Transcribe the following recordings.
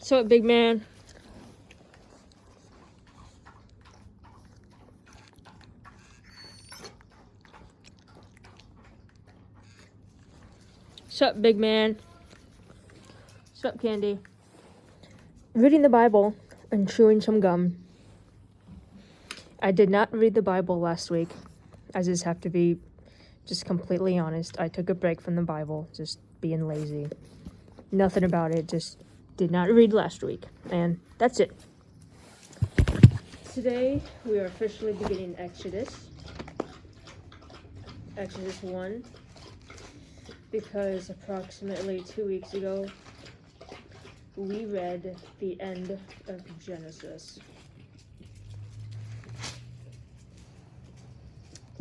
So, big man. Sup, big man. Sup, Candy. Reading the Bible and chewing some gum. I did not read the Bible last week. I just have to be just completely honest. I took a break from the Bible, just being lazy. Nothing about it, just did not read last week. And that's it. Today, we are officially beginning Exodus. Exodus 1. Because approximately 2 weeks ago, we read the end of Genesis.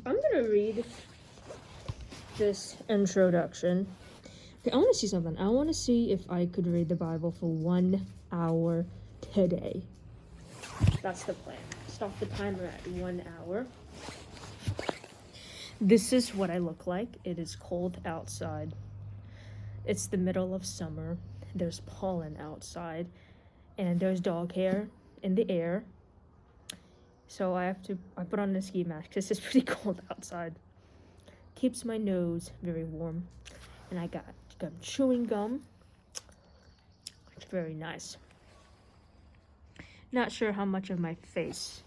I'm gonna read this introduction. Okay, I want to see something. I want to see if I could read the Bible for 1 hour today. That's the plan. Stop the timer at 1 hour. This is what I look like. It is cold outside. It's the middle of summer. There's pollen outside. And there's dog hair in the air. So I put on a ski mask because it's pretty cold outside. Keeps my nose very warm. And I got chewing gum. It's very nice. Not sure how much of my face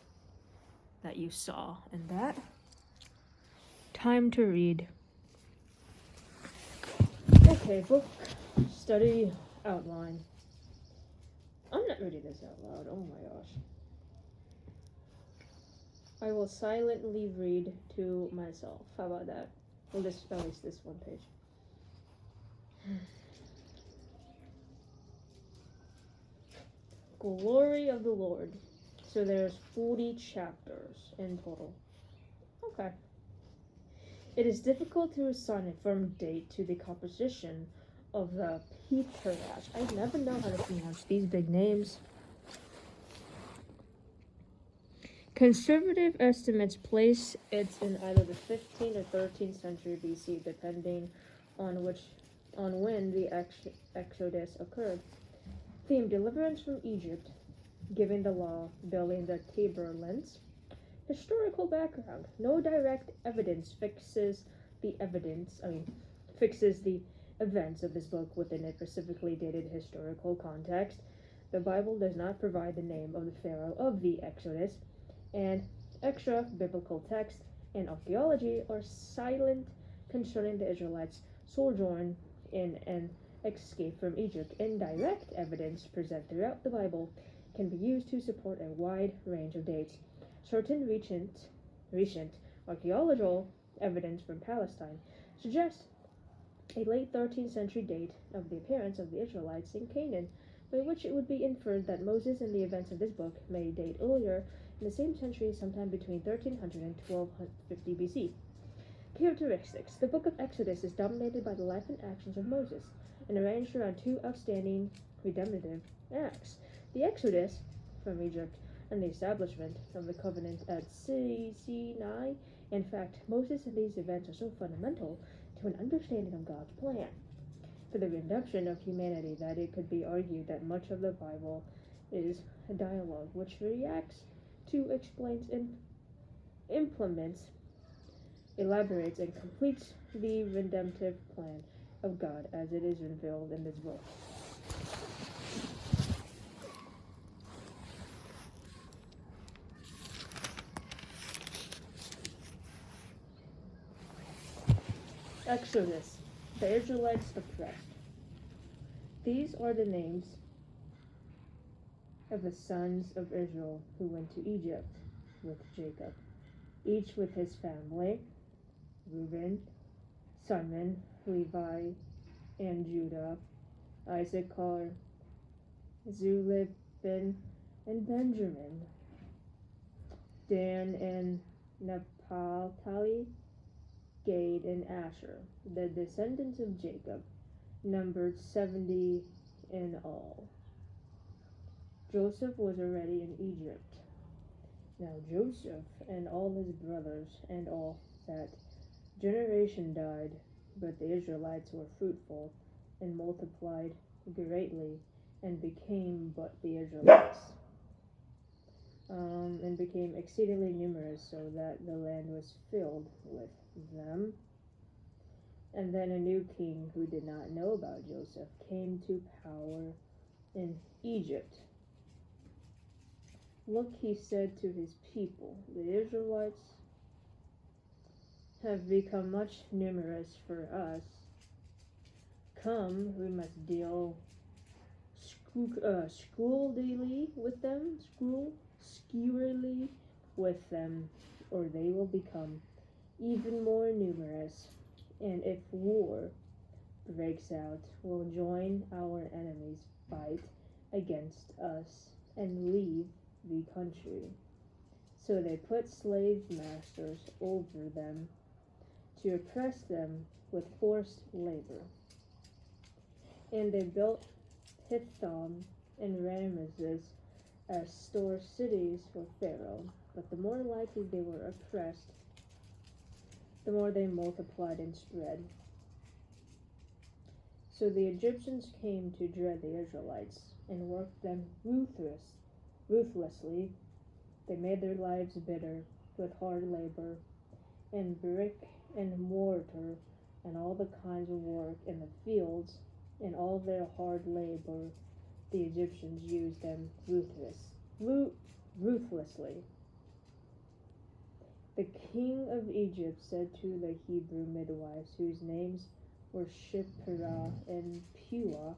that you saw in that. Time to read. Okay, book study outline. I'm not reading this out loud. Oh my gosh. I will silently read to myself. How about that? Well, at least this one page. Glory of the Lord. So there's 40 chapters in total. Okay. It is difficult to assign a firm date to the composition of the Peterach. I never know how to pronounce these big names. Conservative estimates place it in either the 15th or 13th century BC, depending on when the Exodus occurred. Theme: deliverance from Egypt, giving the law, building the Tabernacles. Historical background: no direct evidence fixes the events of this book within a specifically dated historical context. The Bible does not provide the name of the Pharaoh of the Exodus, and extra biblical text and archaeology are silent concerning the Israelites' sojourn in and escape from Egypt. Indirect evidence present throughout the Bible can be used to support a wide range of dates. Certain recent archaeological evidence from Palestine suggests a late 13th century date of the appearance of the Israelites in Canaan, by which it would be inferred that Moses and the events of this book may date earlier in the same century, sometime between 1300 and 1250 BC. Characteristics: the book of Exodus is dominated by the life and actions of Moses, and arranged around two outstanding redemptive acts: the Exodus from Egypt and the establishment of the covenant at Sinai. In fact, Moses and these events are so fundamental to an understanding of God's plan for the redemption of humanity that it could be argued that much of the Bible is a dialogue which reacts to, explains, and implements, elaborates, and completes the redemptive plan of God as it is revealed in this book. Exodus, the Israelites oppressed. These are the names of the sons of Israel who went to Egypt with Jacob, each with his family: Reuben, Simon, Levi, and Judah, Issachar, Zebulun, and Benjamin, Dan and Naphtali, Gad and Asher. The descendants of Jacob numbered 70 in all. Joseph was already in Egypt. Now Joseph and all his brothers and all that generation died, but the Israelites were fruitful and multiplied greatly and became but the Israelites, and became exceedingly numerous, so that the land was filled with them. And then a new king who did not know about Joseph came to power in Egypt. Look, he said to his people, the Israelites have become much numerous for us. Come, we must deal skewerly with them, or they will become even more numerous. And if war breaks out, we'll join our enemies' fight against us and leave the country. So they put slave masters over them to oppress them with forced labor. And they built Pithom and Ramesses as store cities for Pharaoh. But the more likely they were oppressed, the more they multiplied and spread. So the Egyptians came to dread the Israelites and worked them ruthlessly. They made their lives bitter with hard labor and brick and mortar and all the kinds of work in the fields. In all their hard labor, the Egyptians used them ruthlessly. The king of Egypt said to the Hebrew midwives, whose names were Shiphrah and Puah,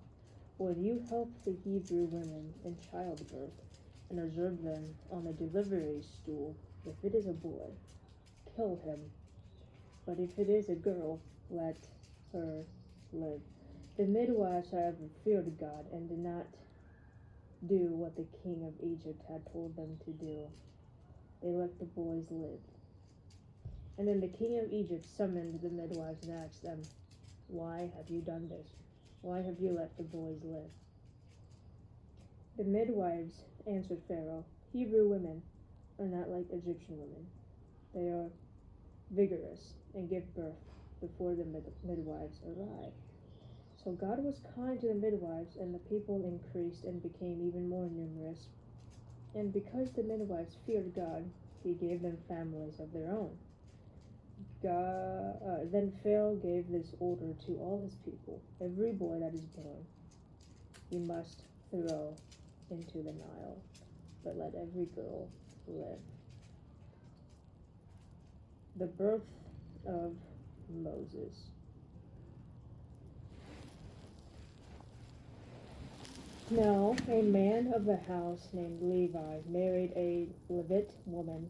"Will you help the Hebrew women in childbirth and observe them on the delivery stool? If it is a boy, kill him, but if it is a girl, let her live." The midwives, however, feared God and did not do what the king of Egypt had told them to do. They let the boys live. And then the king of Egypt summoned the midwives and asked them, "Why have you done this? Why have you let the boys live?" The midwives answered Pharaoh, "Hebrew women are not like Egyptian women. They are vigorous and give birth before the midwives arrive." So God was kind to the midwives, and the people increased and became even more numerous. And because the midwives feared God, he gave them families of their own. Then Pharaoh gave this order to all his people: "Every boy that is born you must throw into the Nile, but let every girl live." The birth of Moses. Now, a man of the house named Levi married a Levite woman,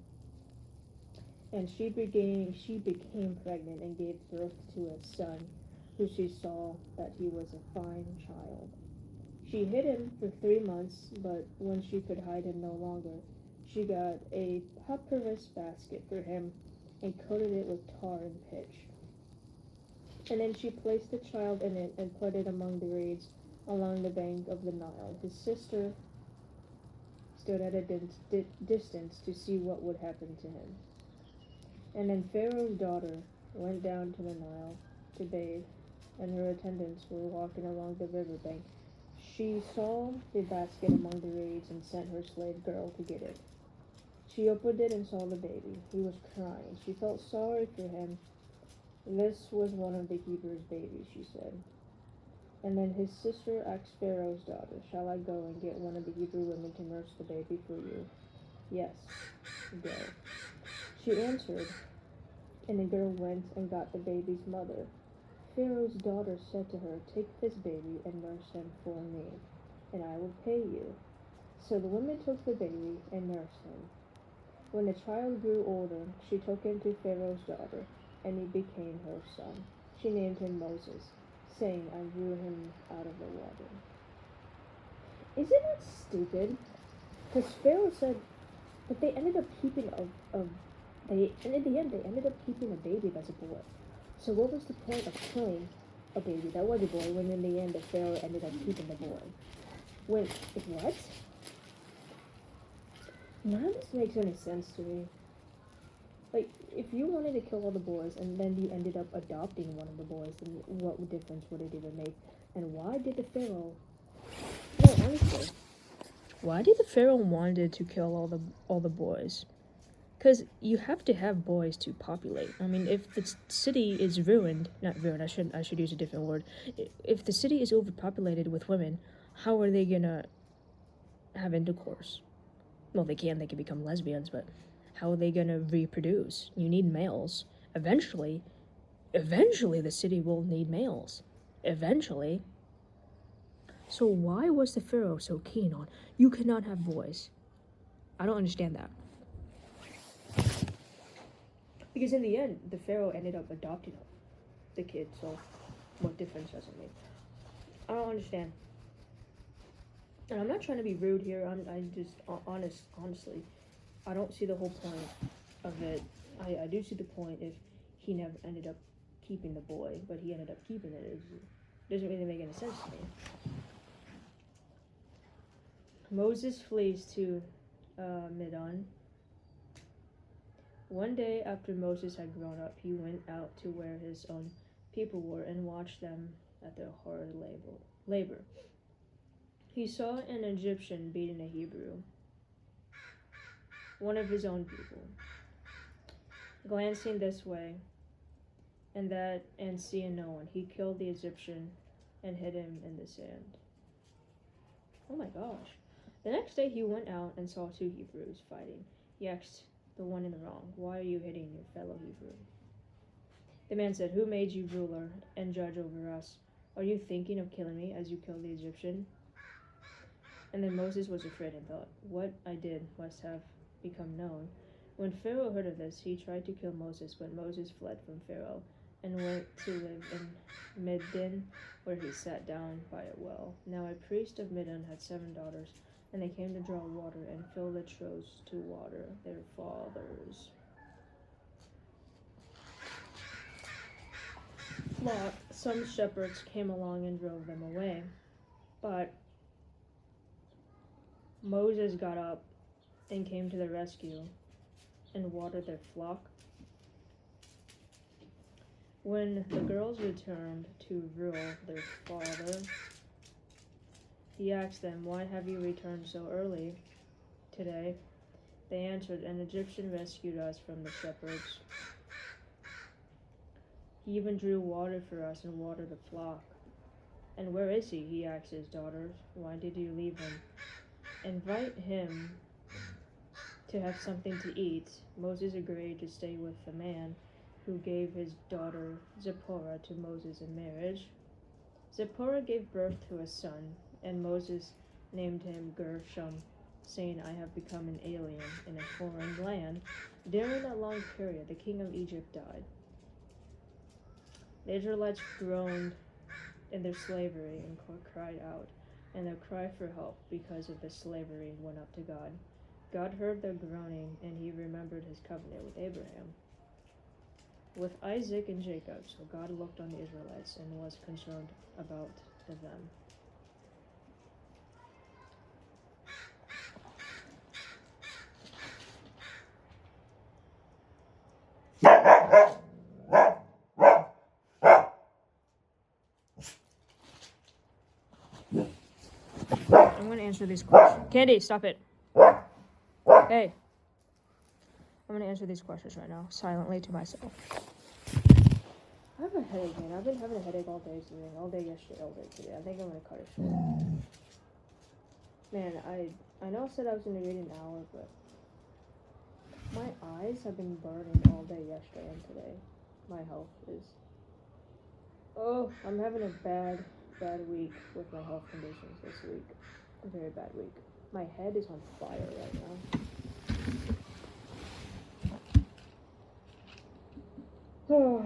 and she became pregnant and gave birth to a son, who she saw that he was a fine child. She hid him for 3 months, but when she could hide him no longer, she got a papyrus basket for him and coated it with tar and pitch. And then she placed the child in it and put it among the reeds along the bank of the Nile. His sister stood at a distance to see what would happen to him. And then Pharaoh's daughter went down to the Nile to bathe, and her attendants were walking along the river bank. She saw the basket among the reeds and sent her slave girl to get it. She opened it and saw the baby. He was crying. She felt sorry for him. "This was one of the Hebrews' babies," she said. And then his sister asked Pharaoh's daughter, "Shall I go and get one of the Hebrew women to nurse the baby for you?" "Yes, go," she answered, and the girl went and got the baby's mother. Pharaoh's daughter said to her, "Take this baby and nurse him for me, and I will pay you." So the woman took the baby and nursed him. When the child grew older, she took him to Pharaoh's daughter, and he became her son. She named him Moses, saying, "I drew him out of the water." Isn't it stupid? Because Pharaoh said, but they ended up keeping and in the end they ended up keeping a baby that's a boy. So what was the point of killing a baby that was a boy when in the end the Pharaoh ended up keeping the boy? Wait, what? None of this makes any sense to me. Like, if you wanted to kill all the boys and then you ended up adopting one of the boys, then what difference would it even make? And why did the Pharaoh... No, Why did the Pharaoh wanted to kill all the boys? Because you have to have boys to populate. I mean, if the city is ruined, not ruined, I should use a different word. If the city is overpopulated with women, how are they gonna have intercourse? Well, they can become lesbians, but how are they gonna reproduce? You need males. Eventually the city will need males. Eventually. So why was the Pharaoh so keen on, you cannot have boys? I don't understand that. Because in the end, the Pharaoh ended up adopting the kid, so what difference does it make? I don't understand. And I'm not trying to be rude here, I just, honestly, I don't see the whole point of it. I do see the point if he never ended up keeping the boy, but he ended up keeping it. It doesn't really make any sense to me. Moses flees to Midian. One day after Moses had grown up, he went out to where his own people were and watched them at their hard labor. He saw an Egyptian beating a Hebrew, one of his own people. Glancing this way and that and seeing no one, he killed the Egyptian and hid him in the sand. Oh my gosh. The next day he went out and saw two Hebrews fighting. He asked the one in the wrong, "Why are you hitting your fellow Hebrew?" The man said, "Who made you ruler and judge over us? Are you thinking of killing me as you killed the Egyptian?" And then Moses was afraid and thought, "What I did must have become known." When Pharaoh heard of this, he tried to kill Moses, but Moses fled from Pharaoh and went to live in Midian, where he sat down by a well. Now a priest of Midian had 7 daughters, and they came to draw water and fill the troughs to water their fathers' flock. Some shepherds came along and drove them away, but Moses got up and came to their rescue and watered their flock. When the girls returned to rule their father, he asked them, "Why have you returned so early today?" They answered, "An Egyptian rescued us from the shepherds. He even drew water for us and watered the flock." "And where is he?" he asked his daughters. "Why did you leave him? Invite him to have something to eat." Moses agreed to stay with the man who gave his daughter Zipporah to Moses in marriage. Zipporah gave birth to a son, and Moses named him Gershom, saying, "I have become an alien in a foreign land." During that long period, the king of Egypt died. The Israelites groaned in their slavery and cried out, and their cry for help because of the slavery went up to God. God heard their groaning, and he remembered his covenant with Abraham, with Isaac and Jacob. So God looked on the Israelites and was concerned about them. I'm going to answer these questions. Candy, stop it. Hey. I'm going to answer these questions right now, silently to myself. I have a headache, man. I've been having a headache all day today, all day yesterday, all day today. I think I'm going to cut it short. Man, I know I said I was going to read an hour, but my eyes have been burning all day yesterday and today. My health is... Oh, I'm having a bad week with my health conditions this week. A very bad week. My head is on fire right now. Oh.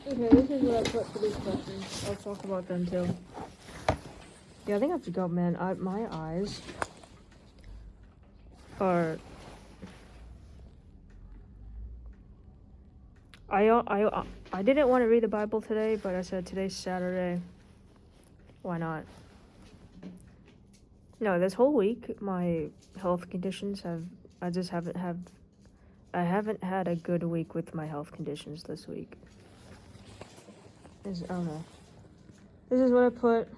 Okay, this is what I put for these questions. I'll talk about them too. Yeah, I think I have to go, man. My eyes are. I didn't want to read the Bible today, but I said today's Saturday. Why not? No, this whole week my health conditions have. I haven't had a good week with my health conditions this week. I don't know. This is what I put.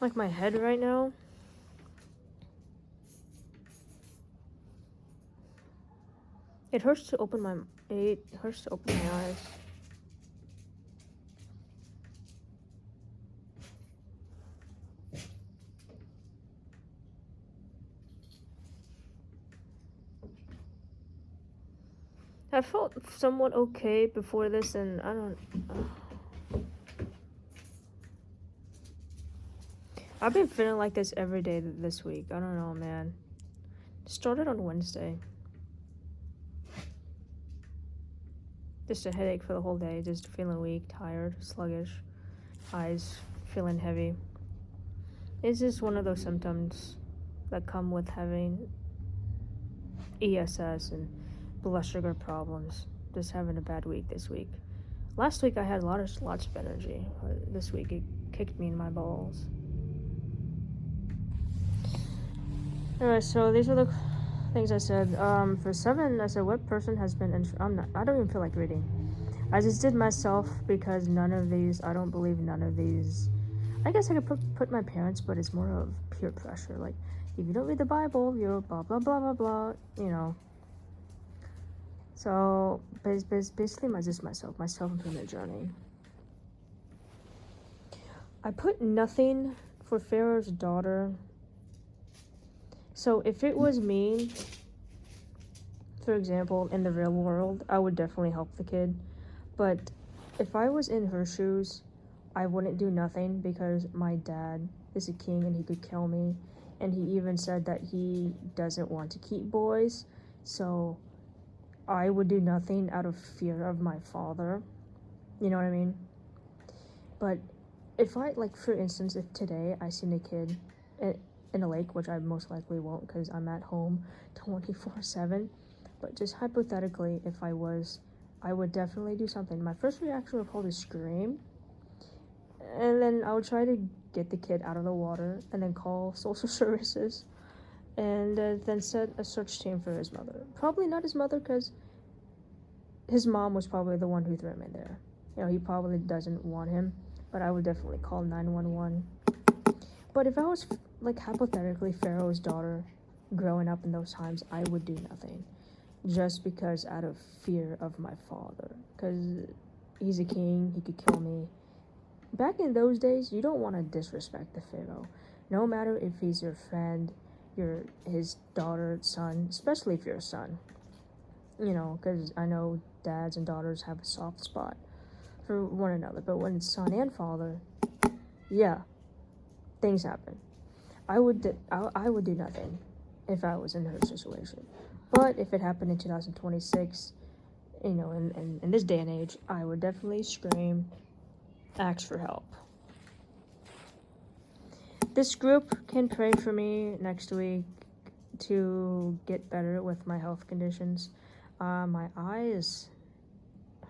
Like my head right now. It hurts to open my eyes. I felt somewhat okay before this, and I don't. I've been feeling like this every day this week. I don't know, man. Started on Wednesday. Just a headache for the whole day. Just feeling weak, tired, sluggish, eyes feeling heavy. It's just one of those symptoms that come with having ESS and blood sugar problems. Just having a bad week this week. Last week I had lots of energy. This week it kicked me in my balls. Alright, so these are the things I said. For 7, I said, what person has been I don't even feel like reading. I just did myself because I don't believe none of these. I guess I could put my parents, but it's more of peer pressure. Like, if you don't read the Bible, you're blah, blah, blah, blah, blah, you know. So, basically, my self-improvement journey. I put nothing for Pharaoh's daughter. So, if it was me, for example, in the real world, I would definitely help the kid. But if I was in her shoes, I wouldn't do nothing because my dad is a king and he could kill me. And he even said that he doesn't want to keep boys. So I would do nothing out of fear of my father. You know what I mean? But if I, like, for instance, if today I seen a kid in a lake, which I most likely won't because I'm at home 24/7. But just hypothetically, if I would definitely do something. My first reaction would probably scream. And then I would try to get the kid out of the water and then call social services. And then set a search team for his mother. Probably not his mother because his mom was probably the one who threw him in there. You know, he probably doesn't want him. But I would definitely call 911. But if I was, like, hypothetically Pharaoh's daughter growing up in those times, I would do nothing. Just because out of fear of my father. Because he's a king, he could kill me. Back in those days, you don't want to disrespect the Pharaoh. No matter if he's your friend, his daughter, son, especially if you're a son. You know, because I know dads and daughters have a soft spot for one another. But when it's son and father, yeah, things happen. I would do nothing if I was in her situation. But if it happened in 2026, you know, in this day and age, I would definitely scream, ask for help. This group can pray for me next week to get better with my health conditions. My eyes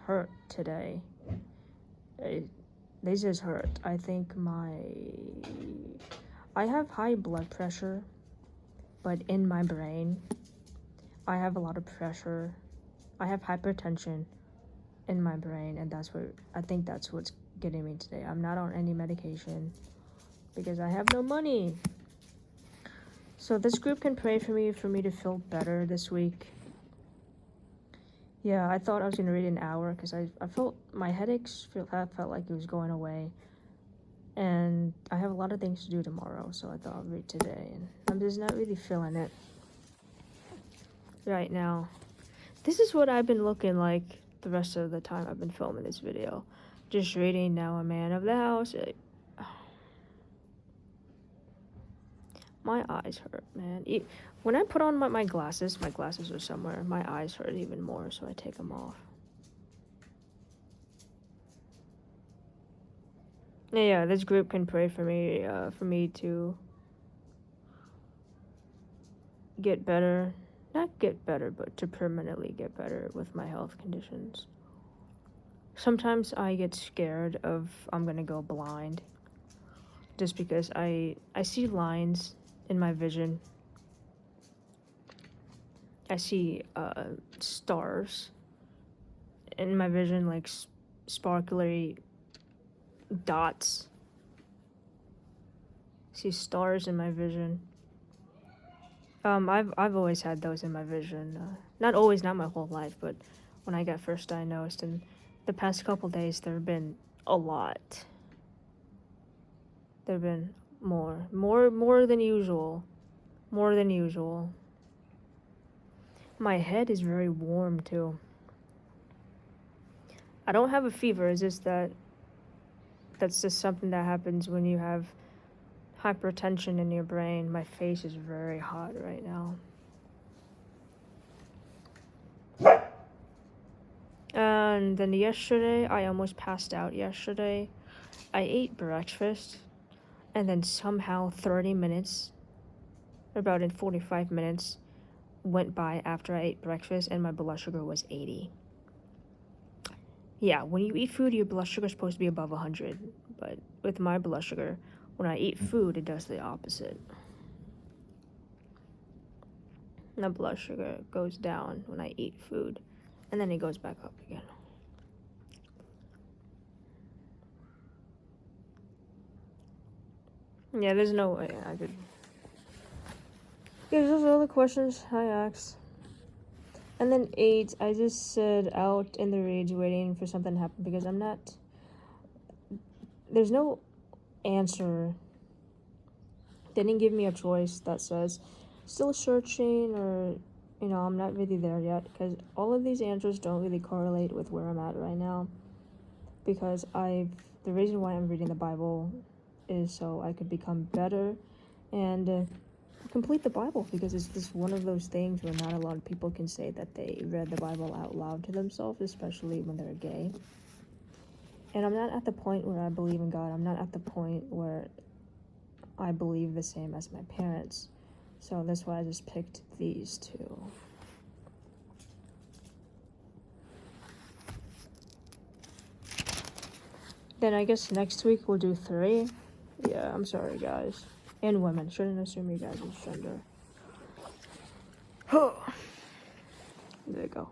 hurt today. They just hurt. I think I have high blood pressure, but in my brain, I have a lot of pressure. I have hypertension in my brain, and I think that's what's getting me today. I'm not on any medication because I have no money. So this group can pray for me to feel better this week. Yeah, I thought I was gonna read an hour because I felt my headaches felt like it was going away. And I have a lot of things to do tomorrow, so I thought I'd read today. And I'm just not really feeling it right now. This is what I've been looking like the rest of the time I've been filming this video. Just reading Now a Man of the House. My eyes hurt, man. When I put on my glasses are somewhere. My eyes hurt even more, so I take them off. Yeah, this group can pray for me to get better. Not get better, but to permanently get better with my health conditions. Sometimes I get scared of I'm gonna go blind. Just because I see lines in my vision. I see stars in my vision, like sparkly dots. I see stars in my vision. I've always had those in my vision. Not always, not my whole life, but when I got first diagnosed, and the past couple days there have been a lot. There have been more than usual, more than usual. My head is very warm too. I don't have a fever. It's just that's just something that happens when you have hypertension in your brain. My face is very hot right now. And then yesterday, I almost passed out yesterday. I ate breakfast, and then somehow 30 minutes, about in 45 minutes, went by after I ate breakfast, and my blood sugar was 80. Yeah, when you eat food, your blood sugar is supposed to be above 100, but with my blood sugar, when I eat food, it does the opposite. My blood sugar goes down when I eat food, and then it goes back up again. Yeah, there's no way I could. Yeah, those are all the questions I asked. And then 8, I just said out in the rage waiting for something to happen because I'm not. There's no answer. They didn't give me a choice that says still searching or, I'm not really there yet, because all of these answers don't really correlate with where I'm at right now. Because the reason why I'm reading the Bible is so I could become better and complete the Bible, because it's just one of those things where not a lot of people can say that they read the Bible out loud to themselves, especially when they're gay. And I'm not at the point where I believe in God. I'm not at the point where I believe the same as my parents. So that's why I just picked these two. Then I guess next week we'll do 3. Yeah, I'm sorry, guys. And women. Shouldn't assume you guys' gender. There you go.